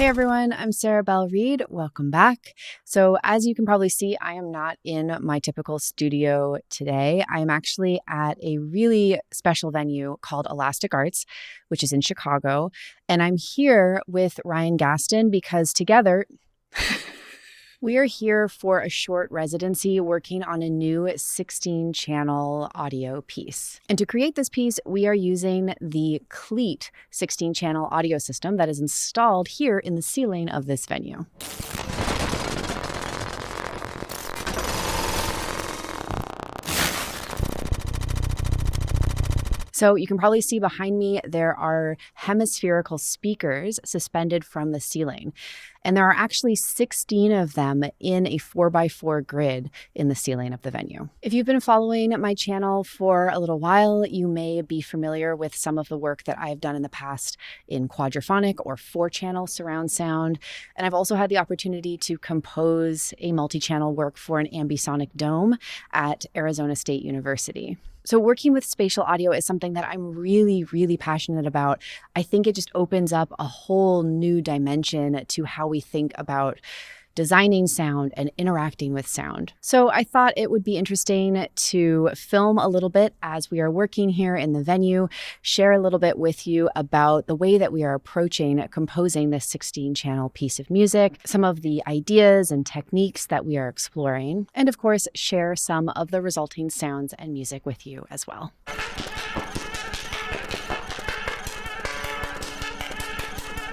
Hey everyone, I'm Belle Reid. Welcome back. So as you can probably see, I am not in my typical studio today. I am actually at a really special venue called Elastic Arts, which is in Chicago. And I'm here with Ryan Gaston because together we are here for a short residency working on a new 16-channel audio piece. And to create this piece, we are using the CLEAT 16-channel audio system that is installed here in the ceiling of this venue. So you can probably see behind me, there are hemispherical speakers suspended from the ceiling. And there are actually 16 of them in a 4x4 grid in the ceiling of the venue. If you've been following my channel for a little while, you may be familiar with some of the work that I've done in the past in quadraphonic or 4-channel surround sound. And I've also had the opportunity to compose a multi-channel work for an ambisonic dome at Arizona State University. So working with spatial audio is something that I'm really, really passionate about. I think it just opens up a whole new dimension to how we think about designing sound and interacting with sound. So I thought it would be interesting to film a little bit as we are working here in the venue, share a little bit with you about the way that we are approaching composing this 16-channel piece of music, some of the ideas and techniques that we are exploring, and of course, share some of the resulting sounds and music with you as well.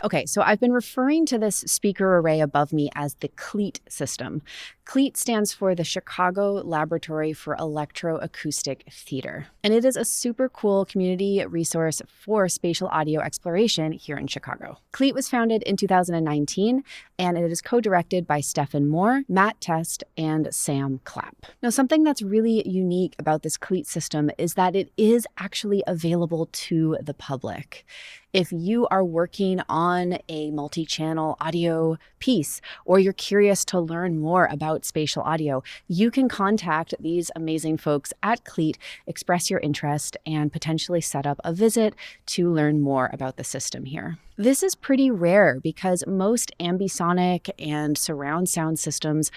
Okay, so I've been referring to this speaker array above me as the CLEAT system. CLEAT stands for the Chicago Laboratory for Electro-Acoustic Theater, and it is a super cool community resource for spatial audio exploration here in Chicago. CLEAT was founded in 2019, and it is co-directed by Stephen Moore, Matt Test, and Sam Clapp. Now, something that's really unique about this CLEAT system is that it is actually available to the public. If you are working on a multi-channel audio piece, or you're curious to learn more about spatial audio, you can contact these amazing folks at CLEAT, express your interest, and potentially set up a visit to learn more about the system here. This is pretty rare because most ambisonic and surround sound systems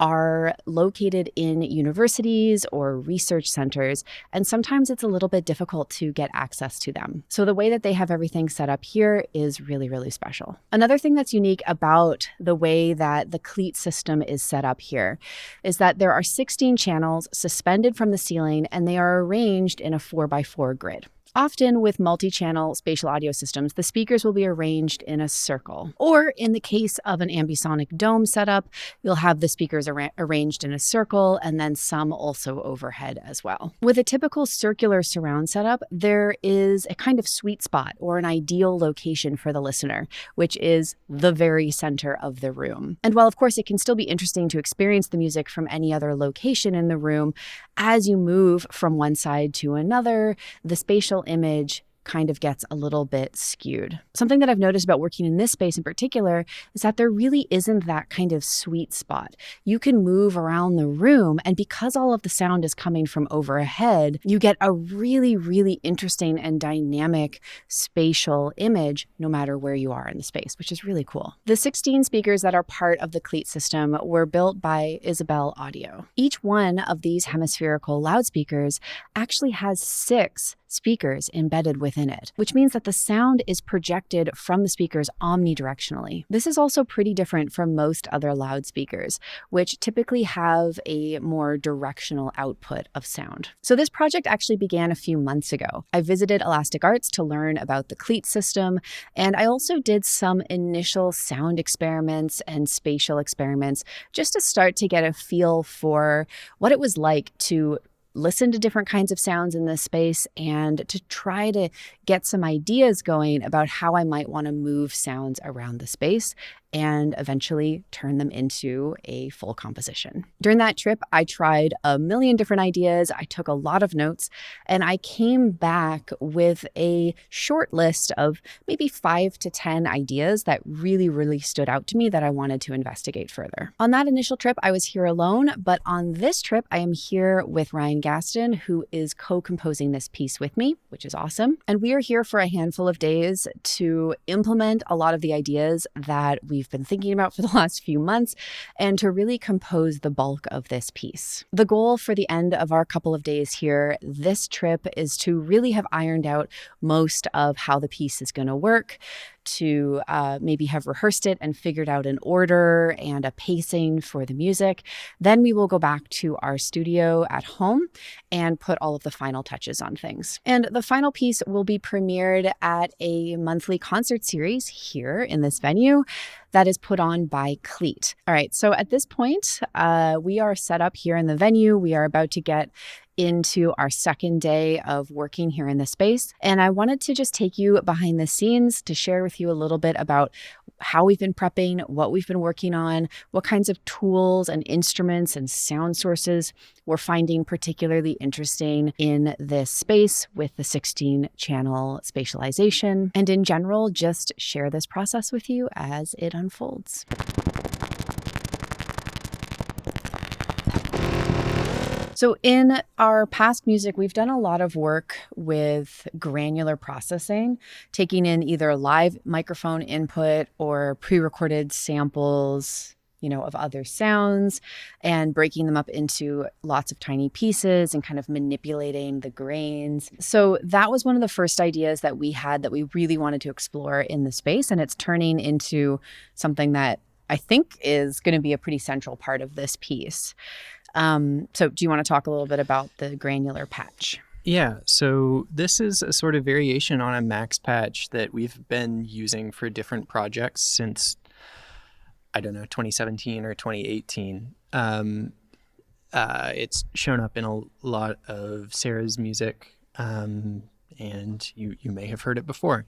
are located in universities or research centers, and sometimes it's a little bit difficult to get access to them. So the way that they have everything set up here is really, really special. Another thing that's unique about the way that the CLEAT system is set up here is that there are 16 channels suspended from the ceiling, and they are arranged in a 4x4 grid. Often with multi-channel spatial audio systems, the speakers will be arranged in a circle. Or in the case of an ambisonic dome setup, you'll have the speakers arranged in a circle and then some also overhead as well. With a typical circular surround setup, there is a kind of sweet spot or an ideal location for the listener, which is the very center of the room. And while of course it can still be interesting to experience the music from any other location in the room, as you move from one side to another, the spatial image kind of gets a little bit skewed. Something that I've noticed about working in this space in particular is that there really isn't that kind of sweet spot. You can move around the room, and because all of the sound is coming from overhead, you get a really, really interesting and dynamic spatial image no matter where you are in the space, which is really cool. The 16 speakers that are part of the CLEAT system were built by Belle Audio. Each one of these hemispherical loudspeakers actually has 6 speakers embedded within it, which means that the sound is projected from the speakers omnidirectionally. This is also pretty different from most other loudspeakers, which typically have a more directional output of sound. So this project actually began a few months ago. I visited Elastic Arts to learn about the CLEAT system, and I also did some initial sound experiments and spatial experiments just to start to get a feel for what it was like to listen to different kinds of sounds in this space and to try to get some ideas going about how I might want to move sounds around the space and eventually turn them into a full composition. During that trip, I tried a million different ideas. I took a lot of notes, and I came back with a short list of maybe 5 to 10 ideas that really stood out to me that I wanted to investigate further. On that initial trip, I was here alone, but on this trip, I am here with Ryan Gaston, who is co-composing this piece with me, which is awesome. And we are here for a handful of days to implement a lot of the ideas that we've been thinking about for the last few months and to really compose the bulk of this piece. The goal for the end of our couple of days here, this trip, is to really have ironed out most of how the piece is going to work, to maybe have rehearsed it and figured out an order and a pacing for the music. Then we will go back to our studio at home and put all of the final touches on things. And the final piece will be premiered at a monthly concert series here in this venue that is put on by CLEAT. All right, so at this point, we are set up here in the venue. We are about to get into our second day of working here in the space. And I wanted to just take you behind the scenes to share with you a little bit about how we've been prepping, what we've been working on, what kinds of tools and instruments and sound sources we're finding particularly interesting in this space with the 16-channel spatialization, and in general, just share this process with you as it unfolds. So in our past music, we've done a lot of work with granular processing, taking in either live microphone input or pre-recorded samples, of other sounds, and breaking them up into lots of tiny pieces and kind of manipulating the grains. So that was one of the first ideas that we had that we really wanted to explore in the space, and it's turning into something that I think is going to be a pretty central part of this piece. So do you want to talk a little bit about the granular patch? Yeah, so this is a sort of variation on a Max patch that we've been using for different projects since, 2017 or 2018. It's shown up in a lot of Sarah's music, and you may have heard it before.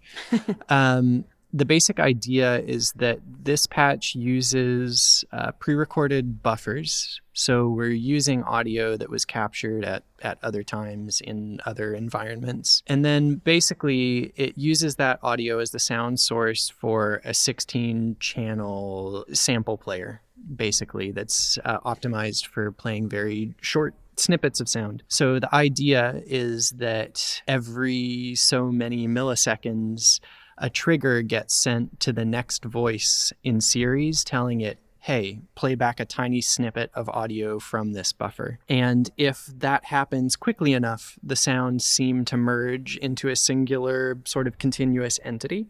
The basic idea is that this patch uses pre-recorded buffers. So we're using audio that was captured at other times in other environments. And then basically it uses that audio as the sound source for a 16-channel sample player, basically, that's optimized for playing very short snippets of sound. So the idea is that every so many milliseconds, a trigger gets sent to the next voice in series telling it, hey, play back a tiny snippet of audio from this buffer. And if that happens quickly enough, the sounds seem to merge into a singular sort of continuous entity.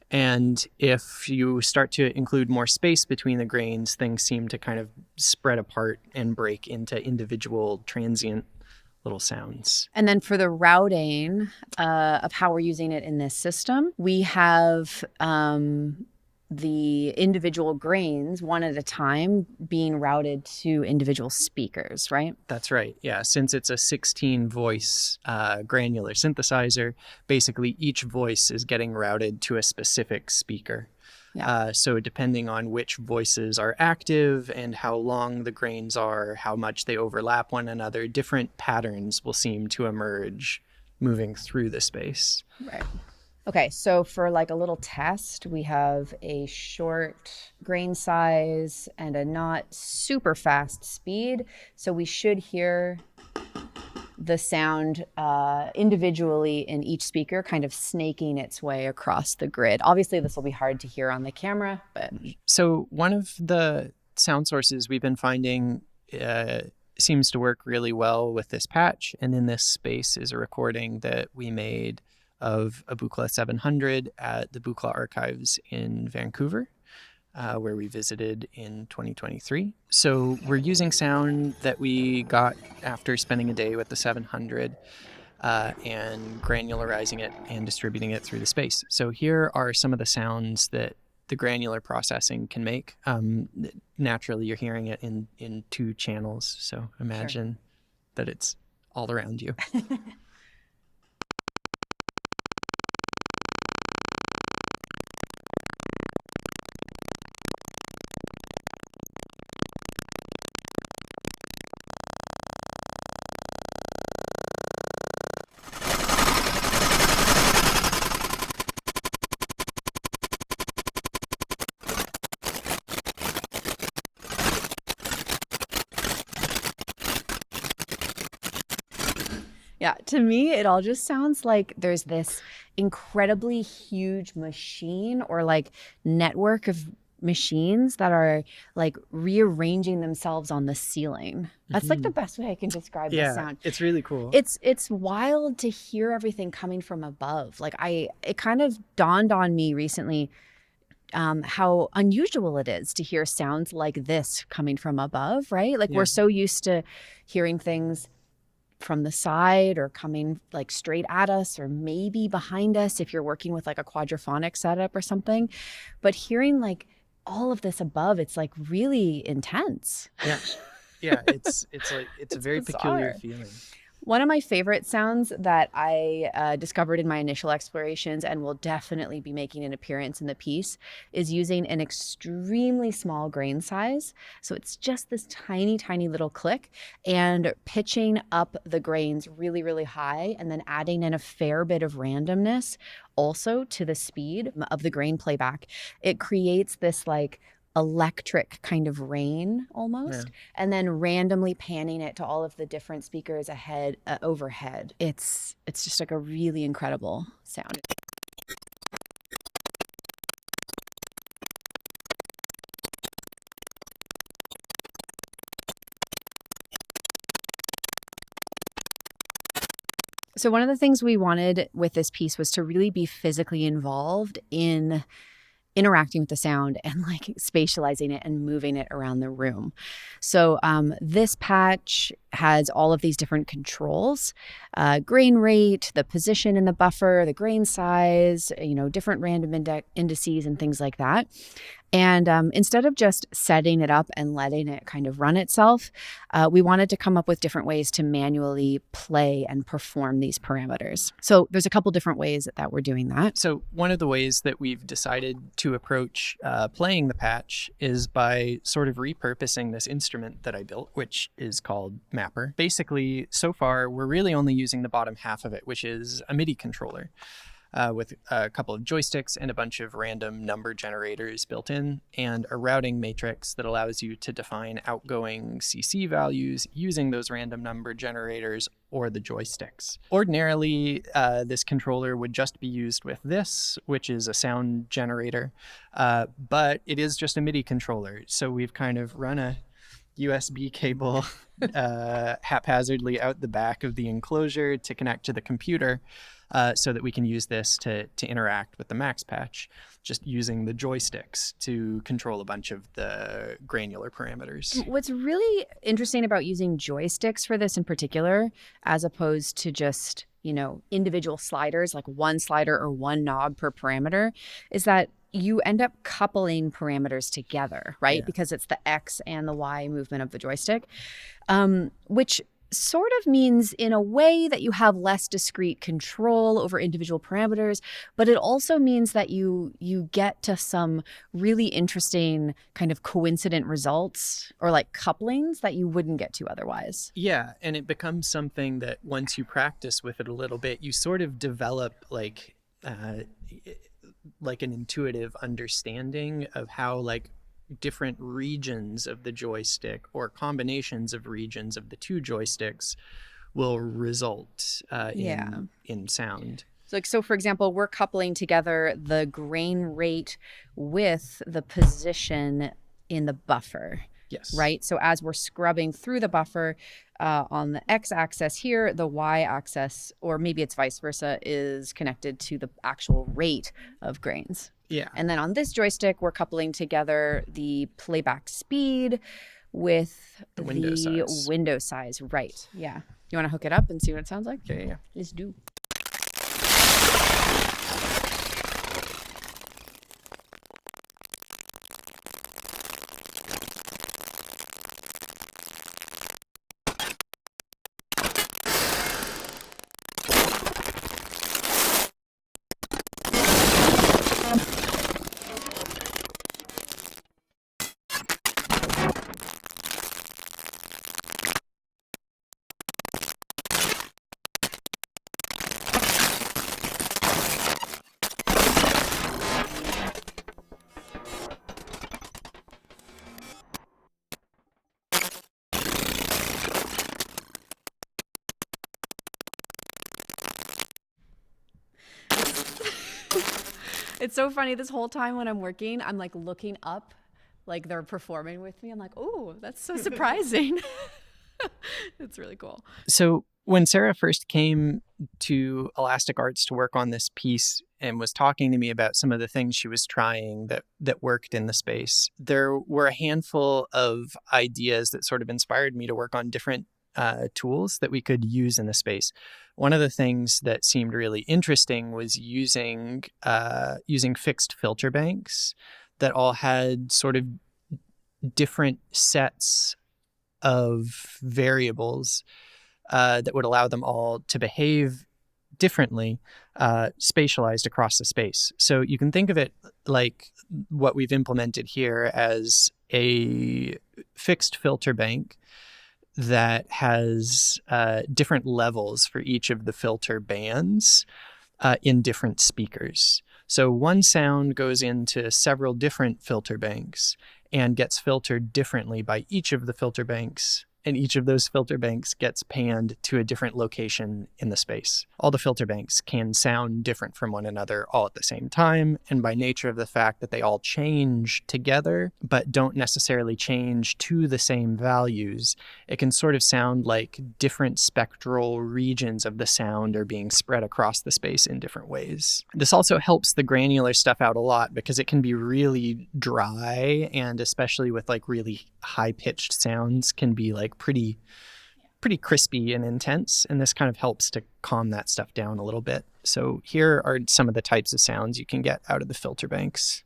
And if you start to include more space between the grains, things seem to kind of spread apart and break into individual transient little sounds. And then for the routing of how we're using it in this system, we have the individual grains one at a time being routed to individual speakers, right? That's right. Yeah. Since it's a 16 voice granular synthesizer, basically each voice is getting routed to a specific speaker. Yeah. So depending on which voices are active and how long the grains are, how much they overlap one another, different patterns will seem to emerge moving through the space. Right. Okay, so for like a little test, we have a short grain size and a not super fast speed. So we should hear the sound individually in each speaker kind of snaking its way across the grid. Obviously, this will be hard to hear on the camera, but... So one of the sound sources we've been finding seems to work really well with this patch, and in this space is a recording that we made of a Buchla 700 at the Buchla Archives in Vancouver, where we visited in 2023. So we're using sound that we got after spending a day with the 700 and granularizing it and distributing it through the space. So here are some of the sounds that the granular processing can make. Naturally, you're hearing it in 2 channels, so imagine that it's all around you. Yeah, to me, it all just sounds like there's this incredibly huge machine or like network of machines that are like rearranging themselves on the ceiling. That's like the best way I can describe this Yeah, sound. it's really cool. It's wild to hear everything coming from above. Like it kind of dawned on me recently how unusual it is to hear sounds like this coming from above, right? Like Yeah. we're so used to hearing things from the side or coming like straight at us or maybe behind us if you're working with like a quadraphonic setup or something. But hearing like all of this above, it's like really intense. Yeah. Yeah, it's like it's a very peculiar bizarre. feeling. One of my favorite sounds that I discovered in my initial explorations and will definitely be making an appearance in the piece is using an extremely small grain size. So it's just this tiny, tiny little click and pitching up the grains really, really high and then adding in a fair bit of randomness also to the speed of the grain playback. It creates this like electric kind of rain almost, and then randomly panning it to all of the different speakers ahead overhead. It's just like a really incredible sound. So one of the things we wanted with this piece was to really be physically involved in interacting with the sound and like spatializing it and moving it around the room. So this patch has all of these different controls, grain rate, the position in the buffer, the grain size, different random indices and things like that. And instead of just setting it up and letting it kind of run itself, we wanted to come up with different ways to manually play and perform these parameters. So there's a couple different ways that we're doing that. So one of the ways that we've decided to approach playing the patch is by sort of repurposing this instrument that I built, which is called Mapper. Basically, so far, we're really only using the bottom half of it, which is a MIDI controller. With a couple of joysticks and a bunch of random number generators built in, and a routing matrix that allows you to define outgoing CC values using those random number generators or the joysticks. Ordinarily, this controller would just be used with this, which is a sound generator, but it is just a MIDI controller. So we've kind of run a USB cable haphazardly out the back of the enclosure to connect to the computer, so that we can use this to interact with the Max Patch, just using the joysticks to control a bunch of the granular parameters. What's really interesting about using joysticks for this in particular, as opposed to just, individual sliders, like one slider or one knob per parameter, is that you end up coupling parameters together, right? Yeah. Because it's the X and the Y movement of the joystick, which sort of means in a way that you have less discrete control over individual parameters, but it also means that you get to some really interesting kind of coincident results or like couplings that you wouldn't get to otherwise. Yeah, and it becomes something that once you practice with it a little bit, you sort of develop like an intuitive understanding of how like different regions of the joystick or combinations of regions of the two joysticks will result in sound. So for example, we're coupling together the grain rate with the position in the buffer. Yes. Right. So as we're scrubbing through the buffer on the x-axis here, the y-axis, or maybe it's vice versa, is connected to the actual rate of grains. Yeah. And then on this joystick, we're coupling together the playback speed with the window size. Right. Yeah. You want to hook it up and see what it sounds like? Yeah. Let's do. It's so funny. This whole time when I'm working, I'm like looking up, like they're performing with me. I'm like, oh, that's so surprising. It's really cool. So when Sarah first came to Elastic Arts to work on this piece and was talking to me about some of the things she was trying that worked in the space, there were a handful of ideas that sort of inspired me to work on different tools that we could use in the space. One of the things that seemed really interesting was using fixed filter banks that all had sort of different sets of variables that would allow them all to behave differently, spatialized across the space. So you can think of it like what we've implemented here as a fixed filter bank that has different levels for each of the filter bands in different speakers. So one sound goes into several different filter banks and gets filtered differently by each of the filter banks, and each of those filter banks gets panned to a different location in the space. All the filter banks can sound different from one another all at the same time, and by nature of the fact that they all change together, but don't necessarily change to the same values, it can sort of sound like different spectral regions of the sound are being spread across the space in different ways. This also helps the granular stuff out a lot because it can be really dry, and especially with like really high-pitched sounds can be like pretty crispy and intense, and this kind of helps to calm that stuff down a little bit. So here are some of the types of sounds you can get out of the filter banks.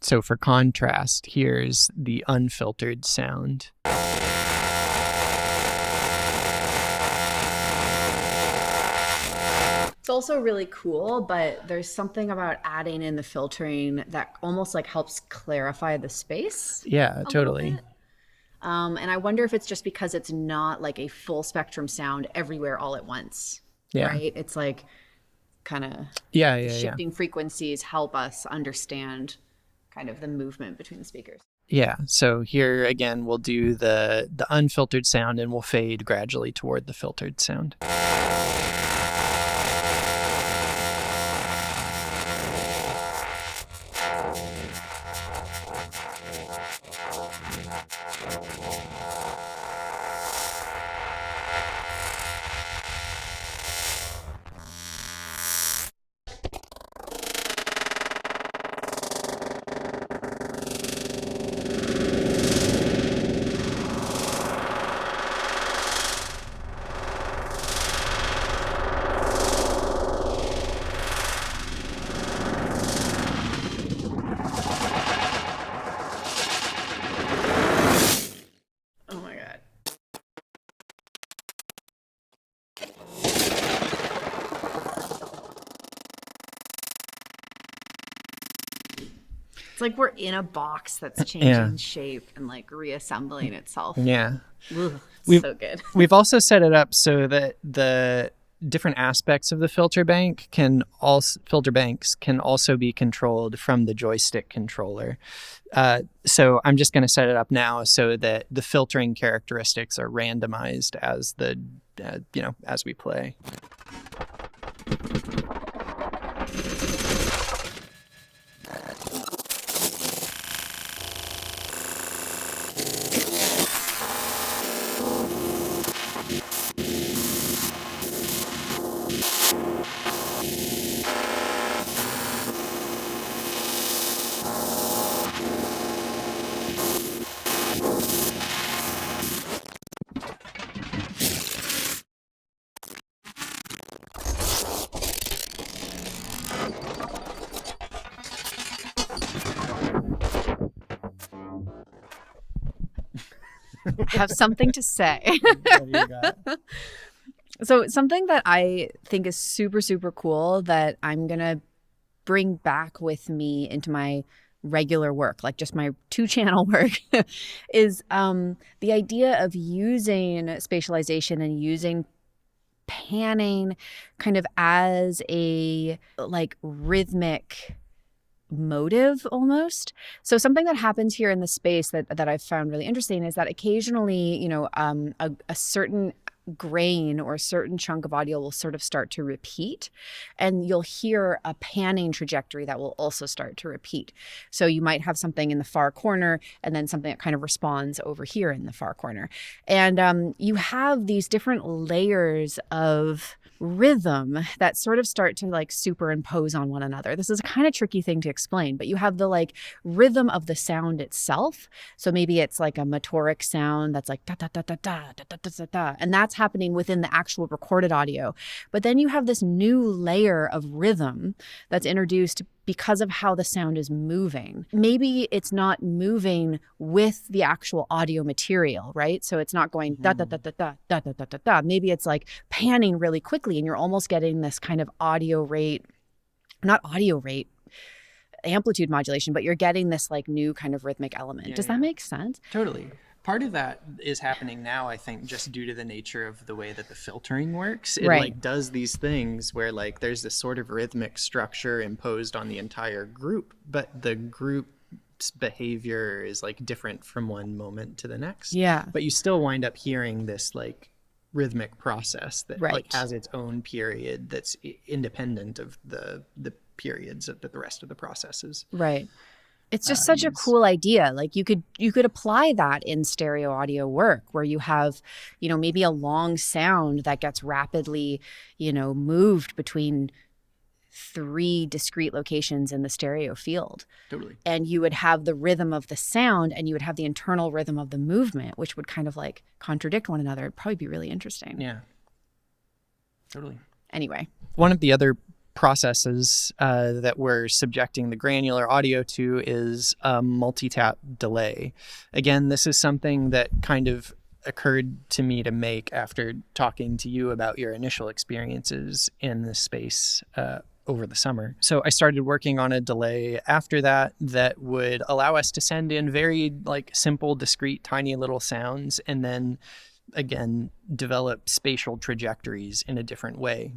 So for contrast, here's the unfiltered sound. It's also really cool, but there's something about adding in the filtering that almost like helps clarify the space. Yeah, totally. And I wonder if it's just because it's not like a full spectrum sound everywhere all at once. Yeah. Right? It's like kind of shifting frequencies help us understand kind of the movement between the speakers. Yeah. So here again, we'll do the unfiltered sound and we'll fade gradually toward the filtered sound. It's like we're in a box that's changing shape and like reassembling itself. Yeah. Ugh, so good. We've also set it up so that the different aspects of the filter banks can also be controlled from the joystick controller. So I'm just going to set it up now so that the filtering characteristics are randomized as as we play. Have something to say. So something that I think is super, super cool that I'm going to bring back with me into my regular work, like just my 2-channel work, is the idea of using spatialization and using panning kind of as a like rhythmic motive almost. So something that happens here in the space that I've found really interesting is that occasionally, a certain grain or a certain chunk of audio will sort of start to repeat, and you'll hear a panning trajectory that will also start to repeat. So you might have something in the far corner and then something that kind of responds over here in the far corner. And you have these different layers of rhythm that sort of start to like superimpose on one another. This is a kind of tricky thing to explain, but you have the like rhythm of the sound itself. So maybe it's like a motoric sound that's like da da da da da da da da da da, and that's happening within the actual recorded audio. But then you have this new layer of rhythm that's introduced because of how the sound is moving. Maybe it's not moving with the actual audio material, right? So it's not going da da da da da da da da da da. Maybe it's like panning really quickly, and you're almost getting this kind of amplitude modulation, but you're getting this like new kind of rhythmic element. Yeah, Does that make sense? Totally. Part of that is happening now, I think, just due to the nature of the way that the filtering works. It like does these things where like there's this sort of rhythmic structure imposed on the entire group, but the group's behavior is like different from one moment to the next. Yeah. But you still wind up hearing this like rhythmic process that like has its own period that's independent of the periods that the rest of the processes. Right. It's just such a cool idea. Like you could apply that in stereo audio work where you have, maybe a long sound that gets rapidly, moved between 3 discrete locations in the stereo field. Totally. And you would have the rhythm of the sound and you would have the internal rhythm of the movement, which would kind of like contradict one another. It'd probably be really interesting. Yeah. Totally. Anyway. One of the other processes that we're subjecting the granular audio to is a multi-tap delay. Again, this is something that kind of occurred to me to make after talking to you about your initial experiences in this space over the summer. So I started working on a delay after that would allow us to send in very like simple, discrete, tiny little sounds, and then again develop spatial trajectories in a different way.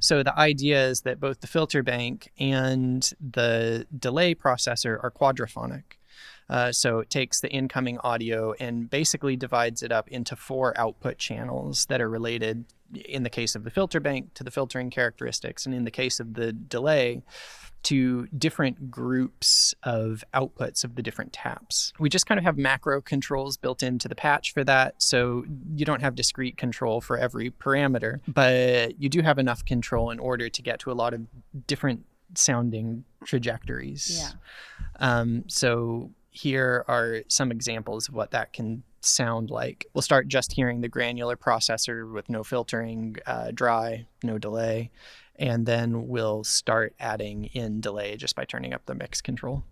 So the idea is that both the filter bank and the delay processor are quadraphonic. So it takes the incoming audio and basically divides it up into 4 output channels that are related, in the case of the filter bank, to the filtering characteristics, and in the case of the delay, to different groups of outputs of the different taps. We just kind of have macro controls built into the patch for that, so you don't have discrete control for every parameter, but you do have enough control in order to get to a lot of different sounding trajectories. Yeah. So here are some examples of what that can sound like. We'll start just hearing the granular processor with no filtering, dry, no delay. And then we'll start adding in delay just by turning up the mix control.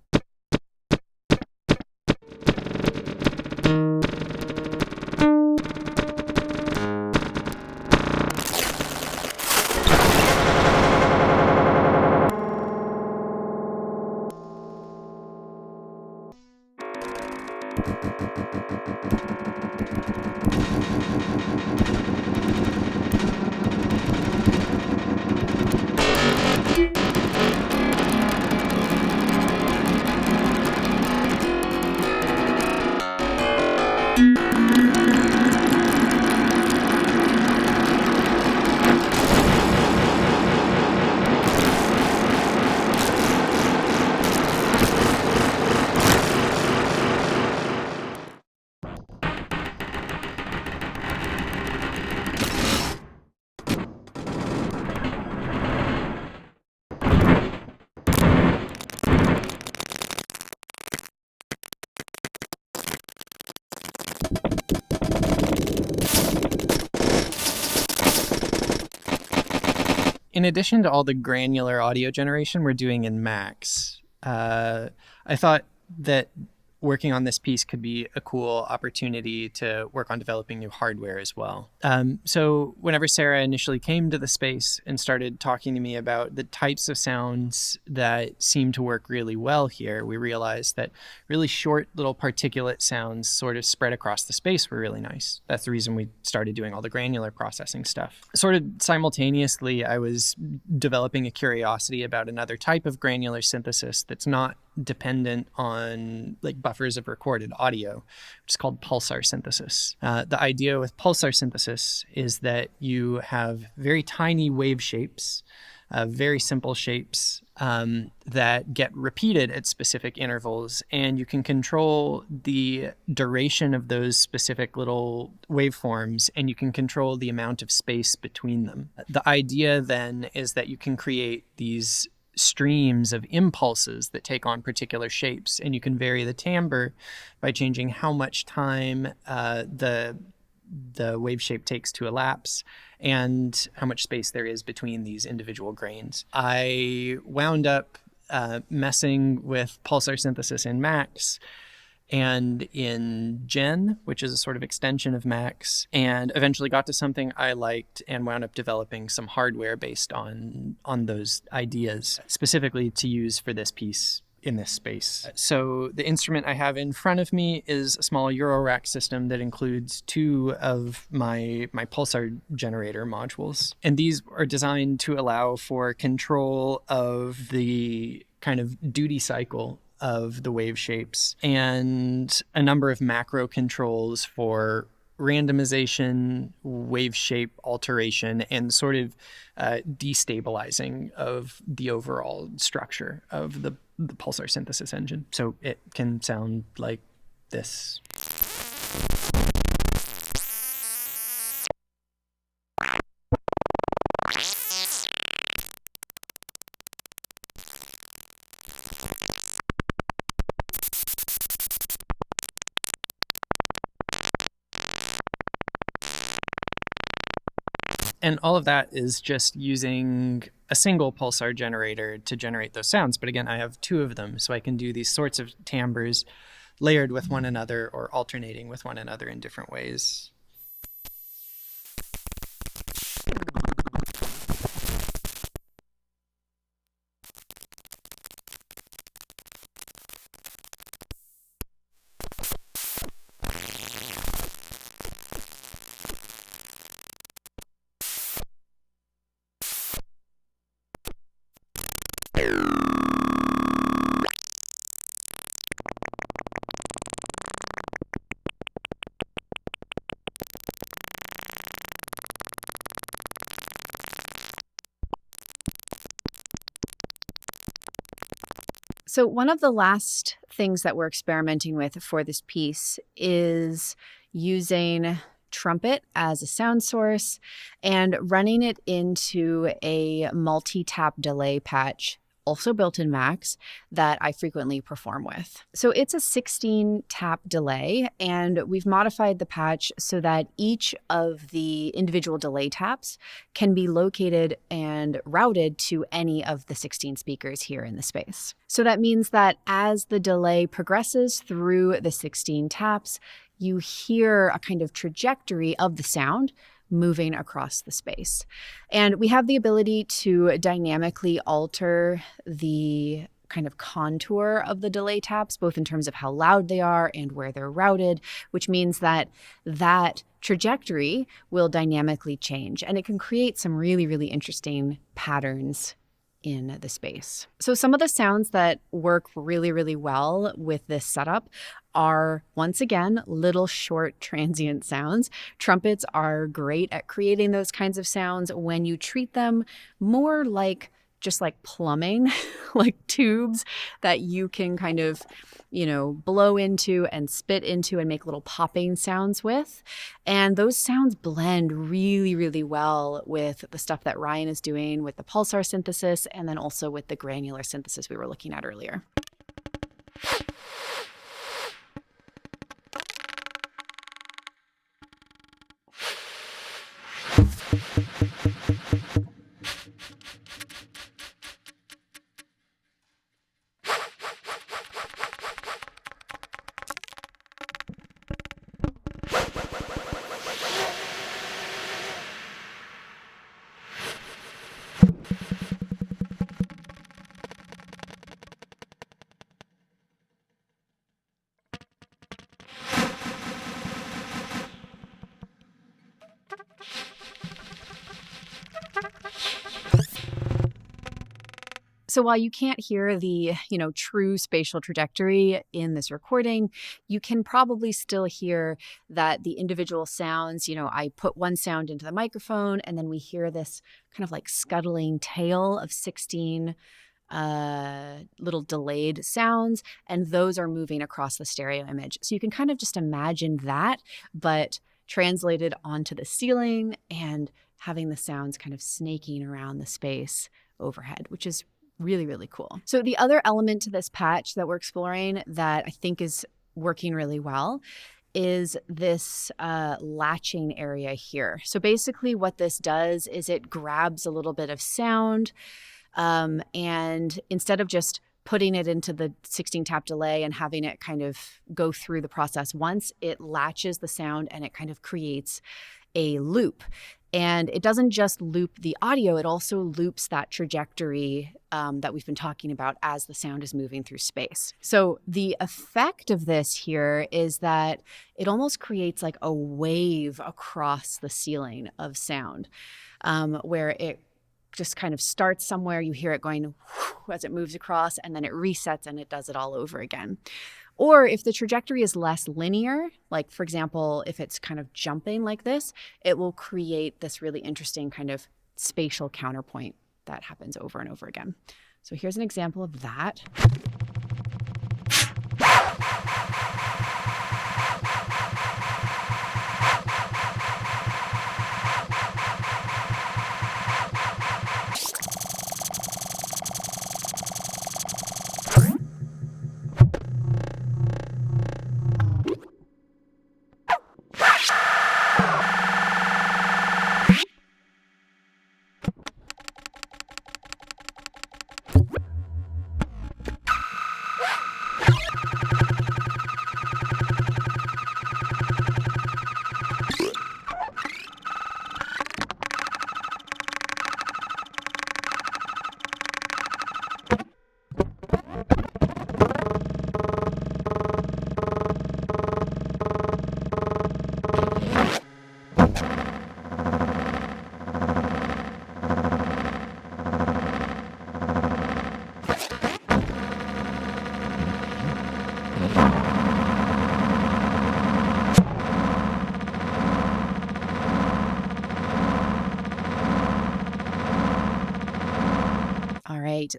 In addition to all the granular audio generation we're doing in Max, I thought that working on this piece could be a cool opportunity to work on developing new hardware as well. So whenever Sarah initially came to the space and started talking to me about the types of sounds that seem to work really well here, we realized that really short little particulate sounds sort of spread across the space were really nice. That's the reason we started doing all the granular processing stuff. Sort of simultaneously, I was developing a curiosity about another type of granular synthesis that's not dependent on like buffers of recorded audio, which is called pulsar synthesis. The idea with pulsar synthesis is that you have very tiny wave shapes, very simple shapes that get repeated at specific intervals, and you can control the duration of those specific little waveforms, and you can control the amount of space between them. The idea then is that you can create these streams of impulses that take on particular shapes, and you can vary the timbre by changing how much time the wave shape takes to elapse and how much space there is between these individual grains. I wound up messing with pulsar synthesis in Max and in Gen, which is a sort of extension of Max, and eventually got to something I liked and wound up developing some hardware based on those ideas, specifically to use for this piece in this space. So the instrument I have in front of me is a small Eurorack system that includes two of my pulsar generator modules. And these are designed to allow for control of the kind of duty cycle of the wave shapes and a number of macro controls for randomization, wave shape alteration, and sort of destabilizing of the overall structure of the pulsar synthesis engine. So it can sound like this. And all of that is just using a single pulsar generator to generate those sounds. But again, I have two of them, so I can do these sorts of timbres layered with one another or alternating with one another in different ways. So one of the last things that we're experimenting with for this piece is using Trumpet as a sound source and running it into a multi-tap delay patch, also built in Max, that I frequently perform with. So it's a 16 tap delay, and we've modified the patch so that each of the individual delay taps can be located and routed to any of the 16 speakers here in the space. So that means that as the delay progresses through the 16 taps, you hear a kind of trajectory of the sound moving across the space. And we have the ability to dynamically alter the kind of contour of the delay taps, both in terms of how loud they are and where they're routed, which means that that trajectory will dynamically change. And it can create some really, really interesting patterns in the space. So some of the sounds that work really, really well with this setup are, once again, little short transient sounds. Trumpets are great at creating those kinds of sounds when you treat them more like just like plumbing, like tubes that you can kind of, blow into and spit into and make little popping sounds with. And those sounds blend really, really well with the stuff that Ryan is doing with the pulsar synthesis and then also with the granular synthesis we were looking at earlier. So while you can't hear the, true spatial trajectory in this recording, you can probably still hear that the individual sounds, I put one sound into the microphone and then we hear this kind of like scuttling tail of 16 little delayed sounds, and those are moving across the stereo image. So you can kind of just imagine that, but translated onto the ceiling and having the sounds kind of snaking around the space overhead, which is really, really cool. So the other element to this patch that we're exploring that I think is working really well is this latching area here. So basically what this does is it grabs a little bit of sound, and instead of just putting it into the 16 tap delay and having it kind of go through the process once, it latches the sound and it kind of creates a loop. And it doesn't just loop the audio, it also loops that trajectory that we've been talking about as the sound is moving through space. So the effect of this here is that it almost creates like a wave across the ceiling of sound, where it just kind of starts somewhere, you hear it going as it moves across, and then it resets and it does it all over again. Or if the trajectory is less linear, like for example, if it's kind of jumping like this, it will create this really interesting kind of spatial counterpoint that happens over and over again. So here's an example of that.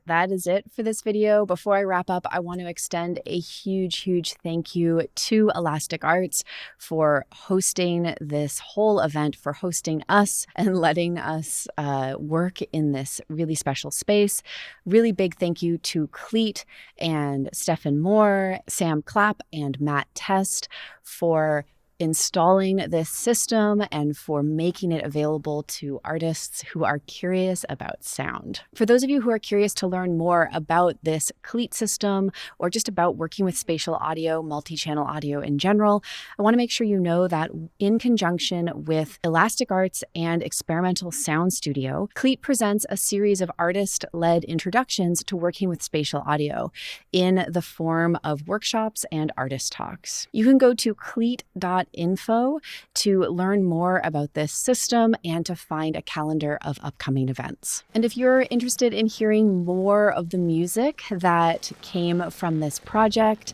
That is it for this video. Before I wrap up, I want to extend a huge thank you to Elastic Arts for hosting this whole event, for hosting us and letting us work in this really special space. Really big thank you to CLEAT and Stefan Moore, Sam Clapp, and Matt Test for installing this system and for making it available to artists who are curious about sound. For those of you who are curious to learn more about this CLEAT system or just about working with spatial audio, multi-channel audio in general, I want to make sure you know that in conjunction with Elastic Arts and Experimental Sound Studio, CLEAT presents a series of artist-led introductions to working with spatial audio in the form of workshops and artist talks. You can go to cleat.info to learn more about this system and to find a calendar of upcoming events. And if you're interested in hearing more of the music that came from this project,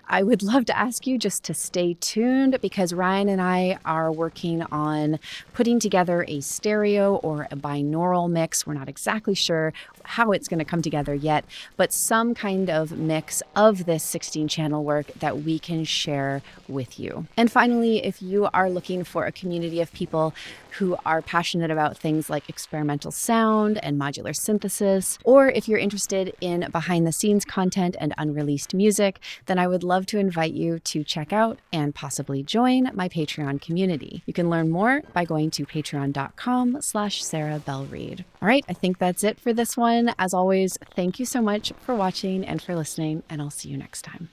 I would love to ask you just to stay tuned because Ryan and I are working on putting together a stereo or a binaural mix. We're not exactly sure how it's going to come together yet, but some kind of mix of this 16-channel work that we can share with you. And finally, if you are looking for a community of people who are passionate about things like experimental sound and modular synthesis, or if you're interested in behind-the-scenes content and unreleased music, then I would love to invite you to check out and possibly join my Patreon community. You can learn more by going to patreon.com/SarahBelleReid. All right, I think that's it for this one. As always, thank you so much for watching and for listening, and I'll see you next time.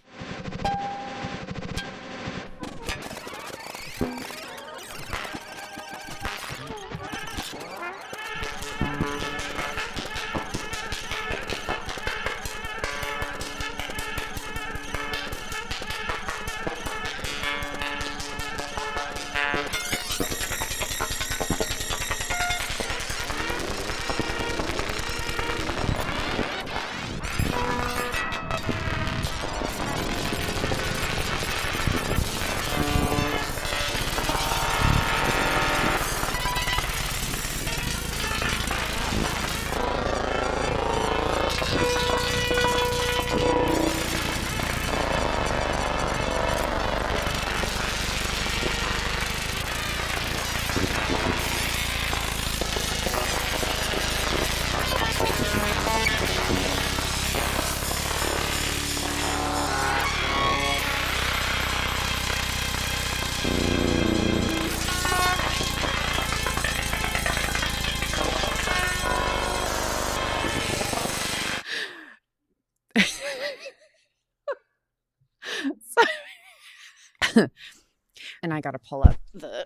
And I got to pull up the